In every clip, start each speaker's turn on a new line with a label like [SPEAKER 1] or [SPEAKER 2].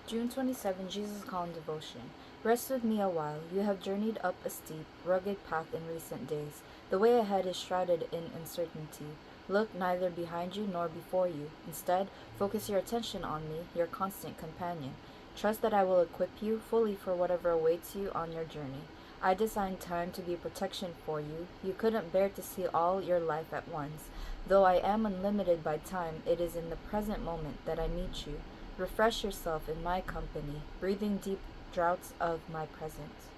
[SPEAKER 1] June 27, Jesus Calm Devotion. Rest with me a while. You have journeyed up a steep, rugged path in recent days. The way ahead is shrouded in uncertainty. Look neither behind you nor before you. Instead, focus your attention on me, your constant companion. Trust that I will equip you fully for whatever awaits you on your journey. I designed time to be protection for you. You couldn't bear to see all your life at once. Though I am unlimited by time, it is in the present moment that I meet you. Refresh yourself in my company, breathing deep draughts of my presence.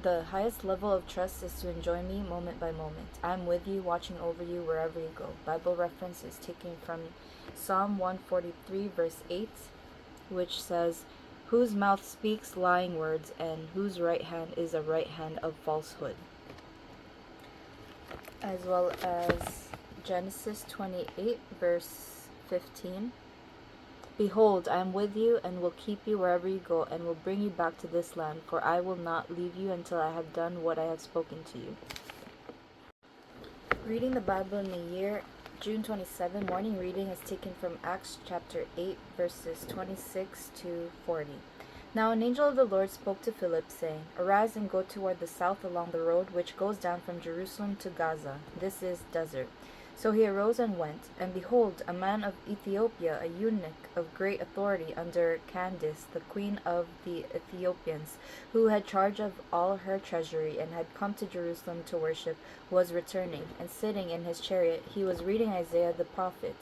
[SPEAKER 1] The highest level of trust is to enjoy me moment by moment. I am with you, watching over you wherever you go. Bible reference is taken from Psalm 143, verse 8, which says, "Whose mouth speaks lying words, and whose right hand is a right hand of falsehood." As well as Genesis 28, verse 15. Behold, I am with you, and will keep you wherever you go, and will bring you back to this land, for I will not leave you until I have done what I have spoken to you. Reading the Bible in a year, June 27, morning reading is taken from Acts chapter 8, verses 26 to 40. Now an angel of the Lord spoke to Philip, saying, Arise and go toward the south along the road which goes down from Jerusalem to Gaza. This is desert. So he arose and went, and behold, a man of Ethiopia, a eunuch of great authority under Candace, the queen of the Ethiopians, who had charge of all her treasury, and had come to Jerusalem to worship, was returning, and sitting in his chariot, he was reading Isaiah the prophet.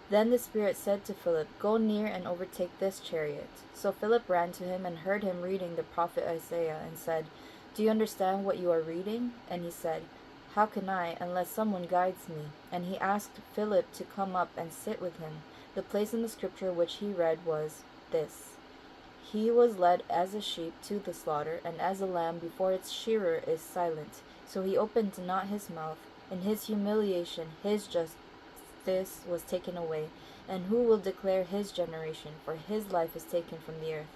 [SPEAKER 1] Then the Spirit said to Philip, Go near and overtake this chariot. So Philip ran to him and heard him reading the prophet Isaiah, and said, Do you understand what you are reading? And he said, How can I, unless someone guides me? And he asked Philip to come up and sit with him. The place in the scripture which he read was this: He was led as a sheep to the slaughter, and as a lamb before its shearer is silent, so he opened not his mouth. In his humiliation his justice was taken away. And who will declare his generation? For his life is taken from the earth.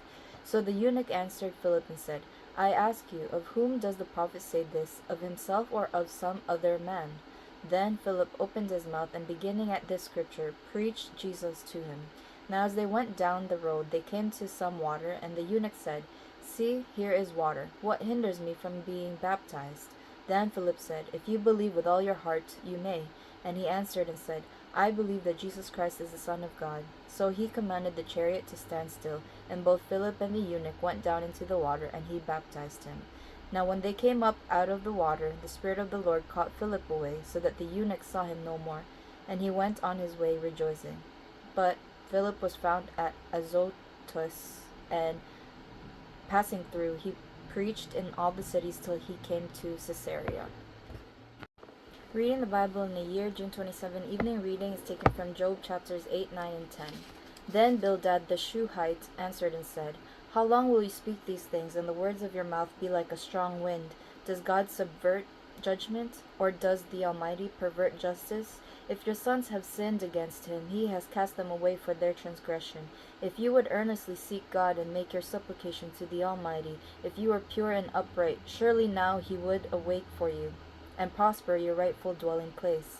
[SPEAKER 1] So the eunuch answered Philip and said, I ask you, of whom does the prophet say this, of himself or of some other man? Then Philip opened his mouth, and beginning at this scripture, preached Jesus to him. Now as they went down the road, they came to some water, and the eunuch said, See, here is water. What hinders me from being baptized? Then Philip said, If you believe with all your heart, you may. And he answered and said, I believe that Jesus Christ is the Son of God. So he commanded the chariot to stand still, and both Philip and the eunuch went down into the water, and he baptized him. Now when they came up out of the water, the Spirit of the Lord caught Philip away, so that the eunuch saw him no more, and he went on his way rejoicing. But Philip was found at Azotus, and passing through, he preached in all the cities till he came to Caesarea. Reading the Bible in a year, June 27, evening reading is taken from Job chapters 8, 9, and 10. Then Bildad the Shuhite answered and said, How long will you speak these things, and the words of your mouth be like a strong wind? Does God subvert judgment, or does the Almighty pervert justice? If your sons have sinned against him, he has cast them away for their transgression. If you would earnestly seek God and make your supplication to the Almighty, if you are pure and upright, surely now he would awake for you and prosper your rightful dwelling place.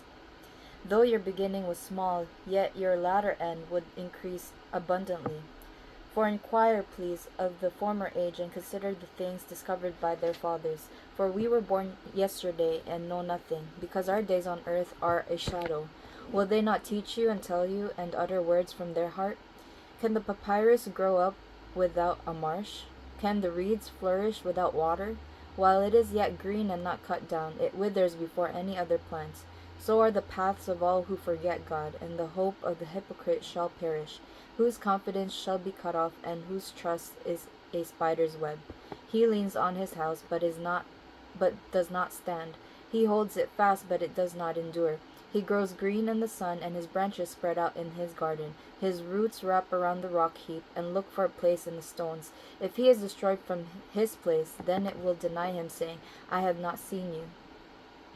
[SPEAKER 1] Though your beginning was small, yet your latter end would increase abundantly. For inquire, please, of the former age, and consider the things discovered by their fathers. For we were born yesterday and know nothing, because our days on earth are a shadow. Will they not teach you and tell you, and utter words from their heart? Can the papyrus grow up without a marsh? Can the reeds flourish without water? While it is yet green and not cut down, it withers before any other plant. So are the paths of all who forget God, and the hope of the hypocrite shall perish, whose confidence shall be cut off, and whose trust is a spider's web. He leans on his house, but does not stand. He holds it fast, but it does not endure. He grows green in the sun, and his branches spread out in his garden. His roots wrap around the rock heap, and look for a place in the stones. If he is destroyed from his place, then it will deny him, saying, I have not seen you.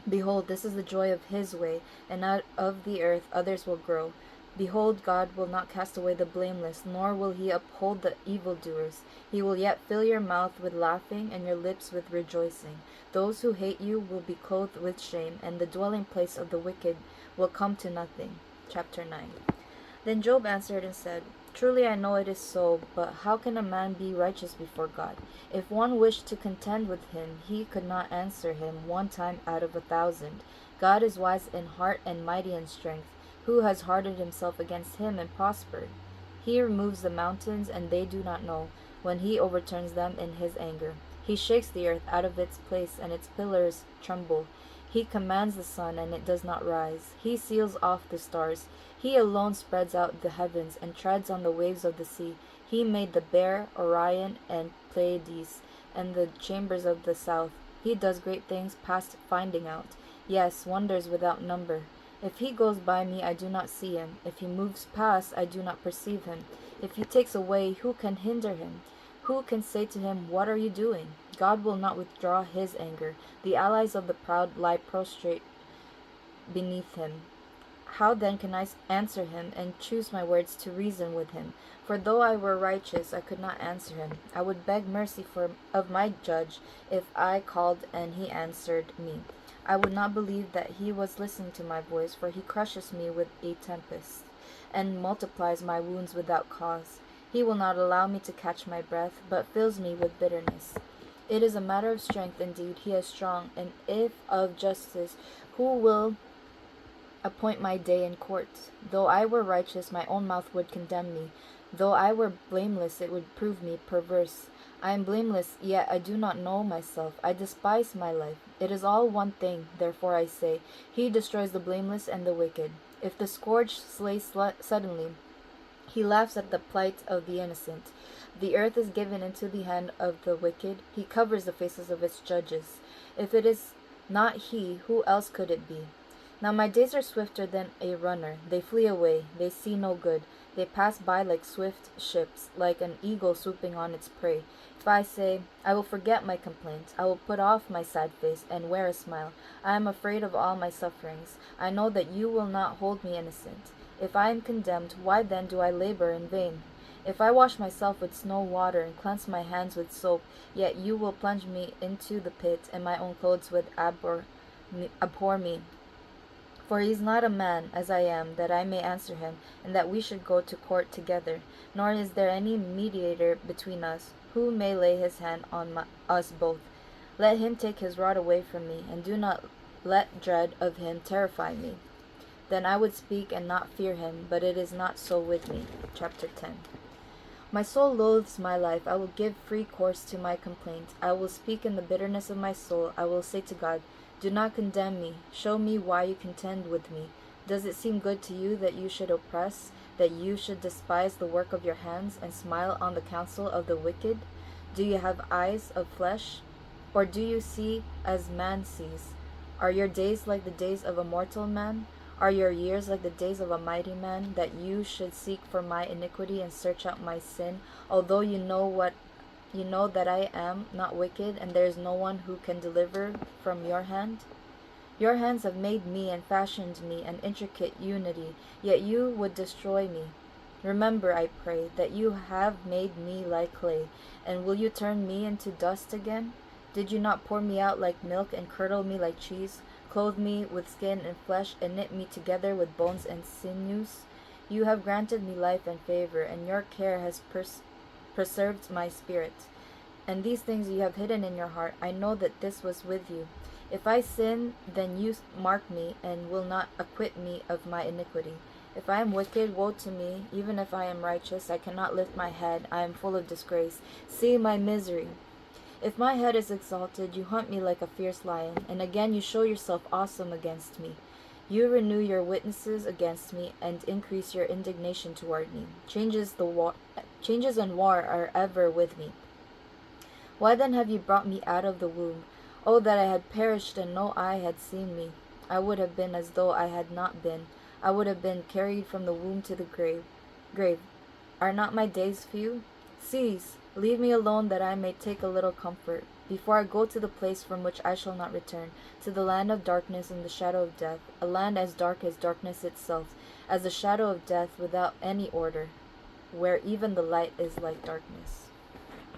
[SPEAKER 1] Behold, this is the joy of his way, and out of the earth others will grow. Behold, God will not cast away the blameless, nor will he uphold the evildoers. He will yet fill your mouth with laughing, and your lips with rejoicing. Those who hate you will be clothed with shame, and the dwelling place of the wicked will come to nothing. Chapter 9. Then Job answered and said, Truly I know it is so, but how can a man be righteous before God? If one wished to contend with him, he could not answer him one time out of 1,000. God is wise in heart and mighty in strength. Who has hardened himself against him and prospered? He removes the mountains, and they do not know, when he overturns them in his anger. He shakes the earth out of its place, and its pillars tremble. He commands the sun, and it does not rise. He seals off the stars. He alone spreads out the heavens, and treads on the waves of the sea. He made the Bear, Orion, and Pleiades, and the chambers of the south. He does great things past finding out. Yes, wonders without number. If he goes by me, I do not see him. If he moves past, I do not perceive him. If he takes away, who can hinder him? Who can say to him, what are you doing? God will not withdraw his anger. The allies of the proud lie prostrate beneath him. How then can I answer him, and choose my words to reason with him? For though I were righteous, I could not answer him. I would beg mercy of my judge if I called and he answered me. I would not believe that he was listening to my voice, for he crushes me with a tempest, and multiplies my wounds without cause. He will not allow me to catch my breath, but fills me with bitterness. It is a matter of strength indeed, he is strong, and if of justice, who will appoint my day in court? Though I were righteous, my own mouth would condemn me. Though I were blameless, it would prove me perverse. I am blameless, yet I do not know myself. I despise my life. It is all one thing, therefore I say, he destroys the blameless and the wicked. If the scourge slays suddenly, he laughs at the plight of the innocent. The earth is given into the hand of the wicked. He covers the faces of its judges. If it is not he, who else could it be? Now my days are swifter than a runner. They flee away. They see no good. They pass by like swift ships, like an eagle swooping on its prey. If I say, I will forget my complaints, I will put off my sad face and wear a smile. I am afraid of all my sufferings. I know that you will not hold me innocent. If I am condemned, why then do I labor in vain? If I wash myself with snow water and cleanse my hands with soap, yet you will plunge me into the pit, and my own clothes would abhor me. For he is not a man, as I am, that I may answer him, and that we should go to court together. Nor is there any mediator between us, who may lay his hand on us both. Let him take his rod away from me, and do not let dread of him terrify me. Then I would speak and not fear him, but it is not so with me. Chapter 10. My soul loathes my life. I will give free course to my complaint. I will speak in the bitterness of my soul. I will say to God, do not condemn me. Show me why you contend with me. Does it seem good to you that you should oppress, that you should despise the work of your hands, and smile on the counsel of the wicked? Do you have eyes of flesh? Or do you see as man sees? Are your days like the days of a mortal man? Are your years like the days of a mighty man, that you should seek for my iniquity and search out my sin, although you know that I am not wicked, and there is no one who can deliver from your hand? Your hands have made me and fashioned me an intricate unity, yet you would destroy me. Remember, I pray, that you have made me like clay, and will you turn me into dust again? Did you not pour me out like milk and curdle me like cheese, clothe me with skin and flesh, and knit me together with bones and sinews? You have granted me life and favor, and your care has preserved my spirit. And these things you have hidden in your heart. I know that this was with you. If I sin, then you mark me, and will not acquit me of my iniquity. If I am wicked, woe to me. Even if I am righteous, I cannot lift my head. I am full of disgrace. See my misery. If my head is exalted, you hunt me like a fierce lion, and again you show yourself awesome against me. You renew your witnesses against me, and increase your indignation toward me. Changes and war are ever with me. Why then have you brought me out of the womb? Oh, that I had perished and no eye had seen me. I would have been as though I had not been. I would have been carried from the womb to the grave. Are not my days few? Cease, leave me alone, that I may take a little comfort, before I go to the place from which I shall not return, to the land of darkness and the shadow of death, a land as dark as darkness itself, as the shadow of death without any order, where even the light is like darkness.